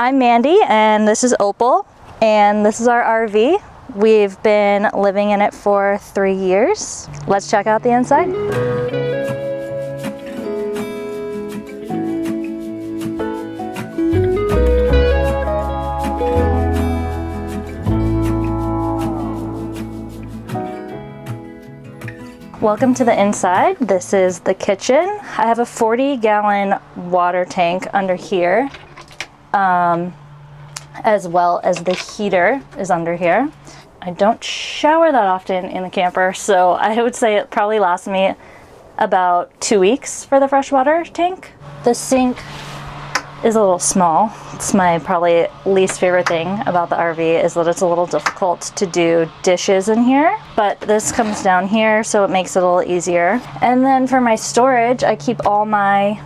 I'm Mandy and this is Opal, and this is our RV. We've been living in it for 3 years. Let's check out the inside. Welcome to the inside. This is the kitchen. I have a 40-gallon water tank under here, as well as the heater is under here. I don't shower that often in the camper, so I would say it probably lasts me about 2 weeks for the freshwater tank. The sink is a little small. It's my probably least favorite thing about the RV is that it's a little difficult to do dishes in here, but this comes down here so it makes it a little easier. And then for my storage, I keep all my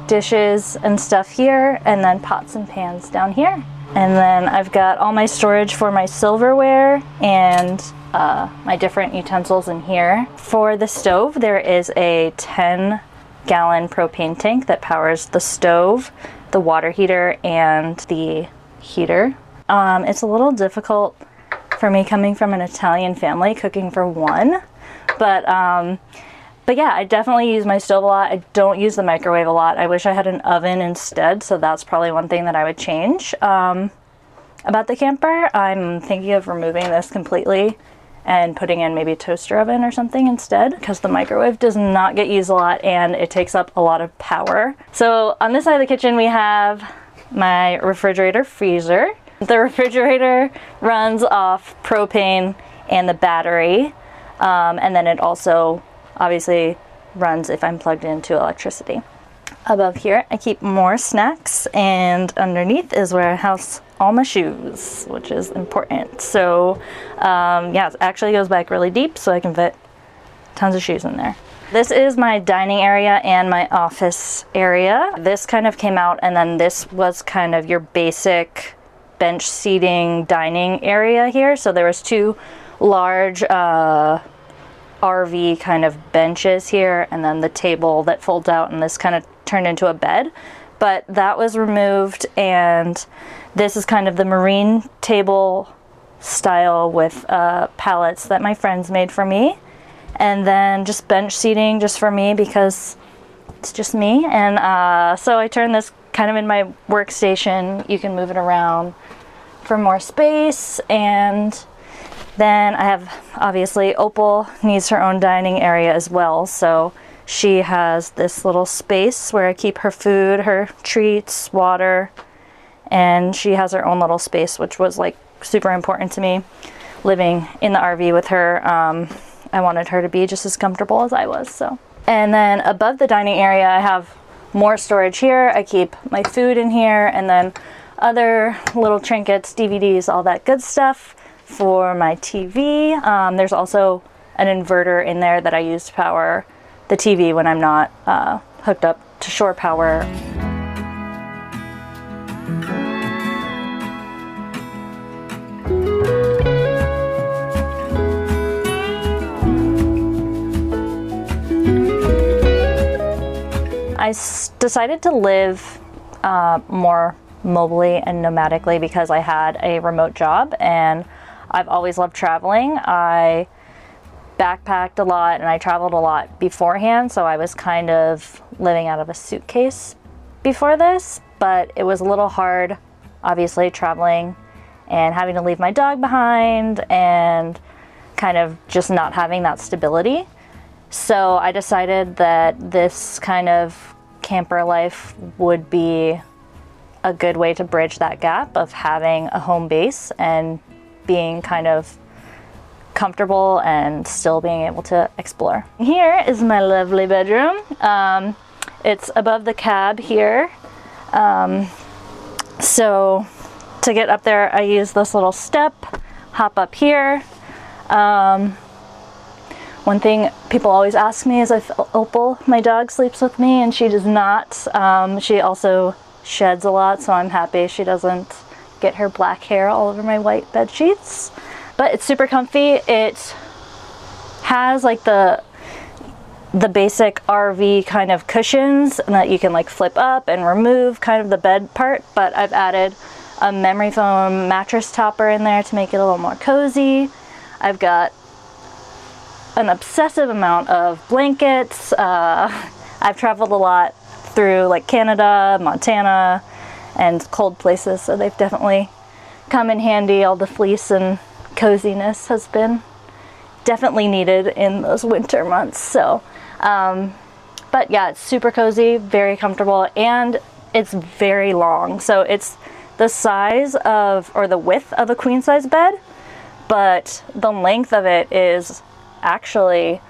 dishes and stuff here, and then pots and pans down here. And then I've got all my storage for my silverware and my different utensils in here. For the stove, there is a 10-gallon propane tank that powers the stove, the water heater, and the heater. It's a little difficult for me coming from an Italian family cooking for one, but yeah, I definitely use my stove a lot. I don't use the microwave a lot. I wish I had an oven instead, so that's probably one thing that I would change. About the camper, I'm thinking of removing this completely and putting in maybe a toaster oven or something instead, because the microwave does not get used a lot and it takes up a lot of power. So on this side of the kitchen, we have my refrigerator freezer. The refrigerator runs off propane and the battery, and then it also obviously runs if I'm plugged into electricity. Above here, I keep more snacks, and underneath is where I house all my shoes, which is important. So yeah, it actually goes back really deep so I can fit tons of shoes in there. This is my dining area and my office area. This kind of came out, and then this was kind of your basic bench seating dining area here. So there was two large RV kind of benches here, and then the table that folds out, and this kind of turned into a bed. But that was removed, and this is kind of the marine table style with pallets that my friends made for me. And then just bench seating just for me because it's just me. And so I turned this kind of in my workstation. You can move it around for more space. And then I have, obviously, Opal needs her own dining area as well. So she has this little space where I keep her food, her treats, water, and she has her own little space, which was like super important to me living in the RV with her. I wanted her to be just as comfortable as I was. So, and then above the dining area, I have more storage here. I keep my food in here, and then other little trinkets, DVDs, all that good stuff for my TV. There's also an inverter in there that I use to power the TV when I'm not hooked up to shore power. I decided to live more mobily and nomadically because I had a remote job, and I've always loved traveling. I backpacked a lot and I traveled a lot beforehand, so I was kind of living out of a suitcase before this, but it was a little hard, obviously, traveling and having to leave my dog behind and kind of just not having that stability. So I decided that this kind of camper life would be a good way to bridge that gap of having a home base and being kind of comfortable and still being able to explore. Here is my lovely bedroom. It's above the cab here. So to get up there, I use this little step, hop up here. One thing people always ask me is if Opal, my dog, sleeps with me, and she does not. She also sheds a lot, so I'm happy she doesn't get her black hair all over my white bed sheets. But it's super comfy. It has like the the basic RV kind of cushions that you can like flip up and remove kind of the bed part, but I've added a memory foam mattress topper in there to make it a little more cozy. I've got an obsessive amount of blankets. I've traveled a lot through like Canada, Montana, and cold places, so they've definitely come in handy. All the fleece and coziness has been definitely needed in those winter months. So but yeah, it's super cozy, very comfortable, and it's very long. So it's the size of, or the width of, a queen size bed, but the length of it is actually,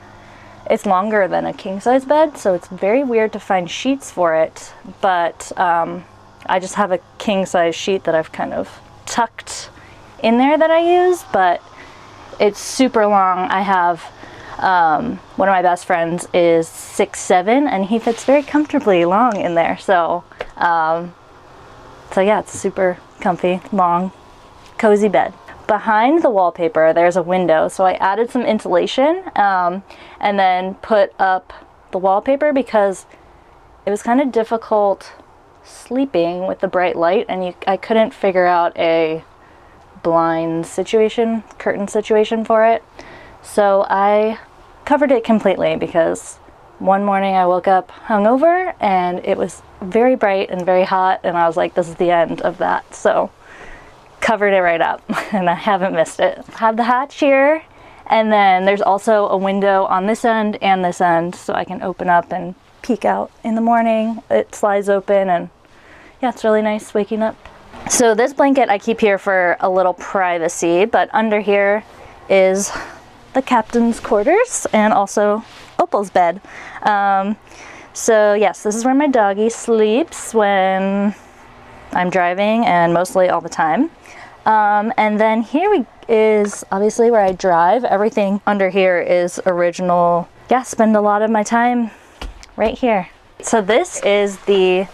it's longer than a king size bed. So it's very weird to find sheets for it, but I just have a king size sheet that I've kind of tucked in there that I use, but it's super long. I have one of my best friends is 6'7", and he fits very comfortably long in there. So so yeah, it's super comfy, long, cozy bed. Behind the wallpaper, there's a window, so I added some insulation and then put up the wallpaper because it was kind of difficult sleeping with the bright light, and I couldn't figure out a blind situation, curtain situation for it. So I covered it completely because one morning I woke up hungover and it was very bright and very hot, and I was like, this is the end of that. So covered it right up and I haven't missed it. Have the hatch here, and then there's also a window on this end and this end, so I can open up and peek out in the morning. It slides open, and yeah, it's really nice waking up. So this blanket I keep here for a little privacy, but under here is the captain's quarters and also Opal's bed. So yes, this is where my doggy sleeps when I'm driving, and mostly all the time. And then here is obviously where I drive. Everything under here is original. Yeah, spend a lot of my time right here. So this is the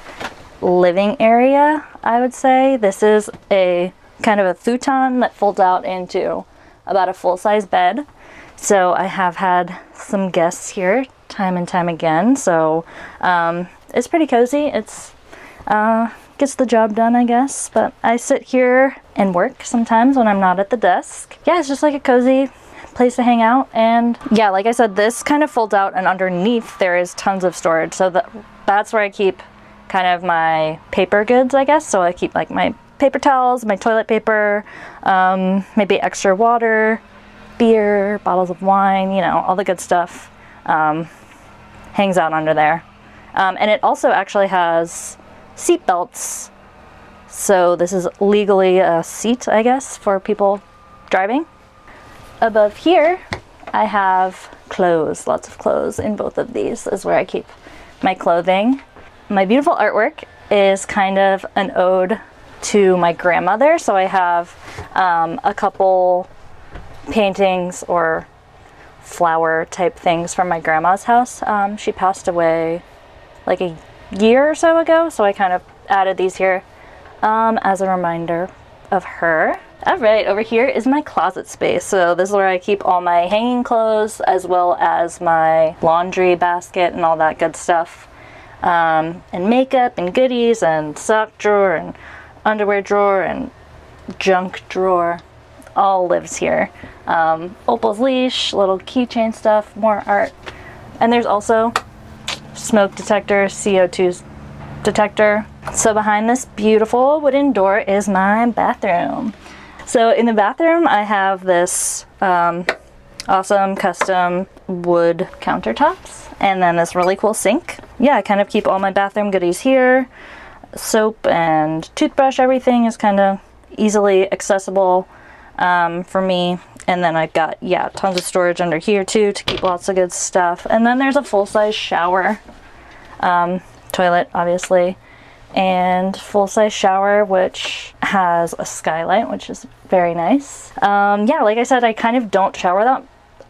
living area, I would say. This is a kind of a futon that folds out into about a full-size bed. So I have had some guests here time and time again. So it's pretty cozy. It's gets the job done, I guess. But I sit here and work sometimes when I'm not at the desk. Yeah, it's just like a cozy place to hang out. And yeah, like I said, this kind of folds out, and underneath there is tons of storage. So that's where I keep kind of my paper goods, I guess. So I keep like my paper towels, my toilet paper, maybe extra water, beer, bottles of wine, you know, all the good stuff hangs out under there. And it also actually has seat belts. So this is legally a seat, I guess, for people driving. Above here, I have clothes, lots of clothes in both of these. This is where I keep my clothing. My beautiful artwork is kind of an ode to my grandmother. So I have a couple paintings or flower type things from my grandma's house. She passed away like a year or so ago, so I kind of added these here as a reminder of her. All right, over here is my closet space. So this is where I keep all my hanging clothes as well as my laundry basket and all that good stuff. And makeup and goodies and sock drawer and underwear drawer and junk drawer all lives here. Opal's leash, little keychain stuff, more art. And there's also smoke detector, CO2 detector. So behind this beautiful wooden door is my bathroom. So in the bathroom I have this awesome custom wood countertops and then this really cool sink. Yeah, I kind of keep all my bathroom goodies here. Soap and toothbrush, everything is kind of easily accessible for me. And then I've got, yeah, tons of storage under here too to keep lots of good stuff. And then there's a full-size shower, toilet obviously, and full-size shower which has a skylight, which is very nice. Yeah, like I said, I kind of don't shower that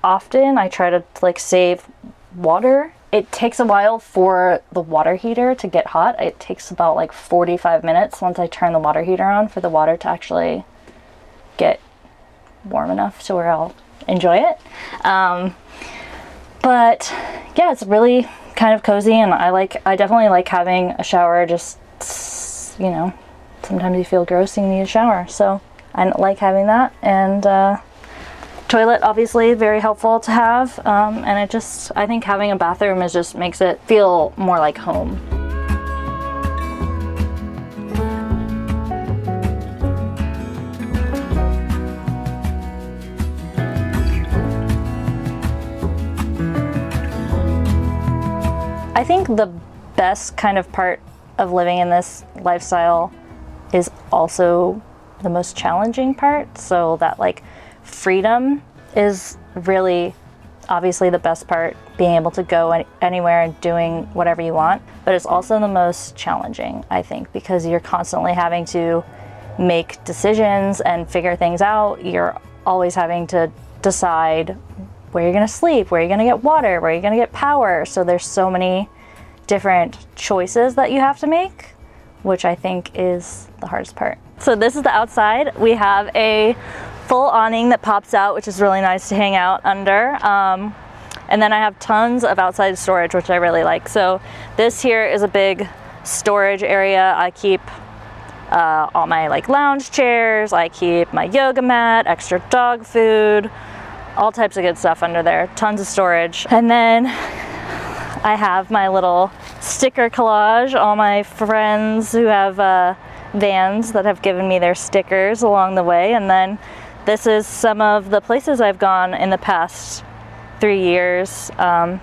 often. I try to like save water. It takes a while for the water heater to get hot. It takes about like 45 minutes once I turn the water heater on for the water to actually get warm enough to where I'll enjoy it. But yeah, it's really kind of cozy, and I definitely like having a shower. Just, you know, sometimes you feel gross and you need a shower, so I like having that. And toilet, obviously very helpful to have, and I think having a bathroom just makes it feel more like home. I think the best kind of part of living in this lifestyle is also the most challenging part. So that like freedom is really obviously the best part, being able to go anywhere and doing whatever you want, but it's also the most challenging, I think, because you're constantly having to make decisions and figure things out. You're always having to decide where you're going to sleep, where you're going to get water, where you're going to get power. So there's so many different choices that you have to make, which I think is the hardest part. So this is the outside. We have a full awning that pops out, which is really nice to hang out under. And then I have tons of outside storage, which I really like. So this here is a big storage area. I keep all my like lounge chairs, I keep my yoga mat, extra dog food, all types of good stuff under there, tons of storage. And then I have my little sticker collage, all my friends who have vans that have given me their stickers along the way. And then this is some of the places I've gone in the past 3 years on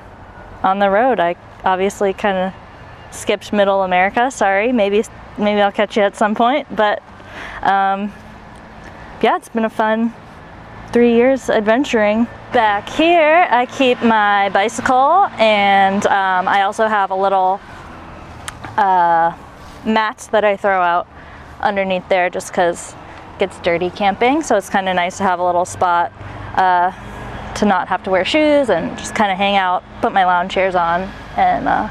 the road. I obviously kind of skipped Middle America, sorry, maybe I'll catch you at some point, but yeah, it's been a fun 3 years adventuring. Back here I keep my bicycle, and I also have a little mat that I throw out underneath there just because it gets dirty camping, so it's kind of nice to have a little spot to not have to wear shoes and just kind of hang out, put my lounge chairs on and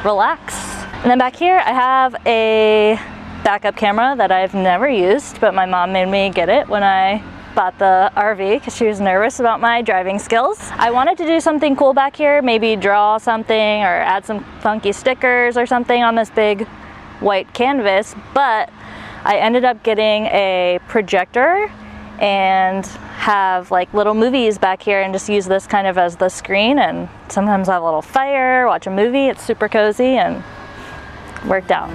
relax. And then back here I have a backup camera that I've never used, but my mom made me get it when I bought the RV because she was nervous about my driving skills. I wanted to do something cool back here, maybe draw something or add some funky stickers or something on this big white canvas, but I ended up getting a projector and have like little movies back here and just use this kind of as the screen, and sometimes I have a little fire, watch a movie. It's super cozy and worked out.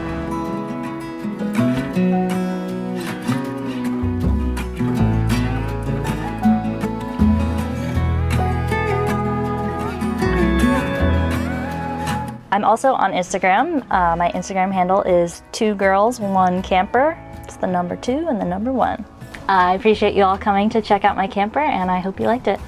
I'm also on Instagram. My Instagram handle is 2girls1camper. It's the number 2 and the number 1. I appreciate you all coming to check out my camper, and I hope you liked it.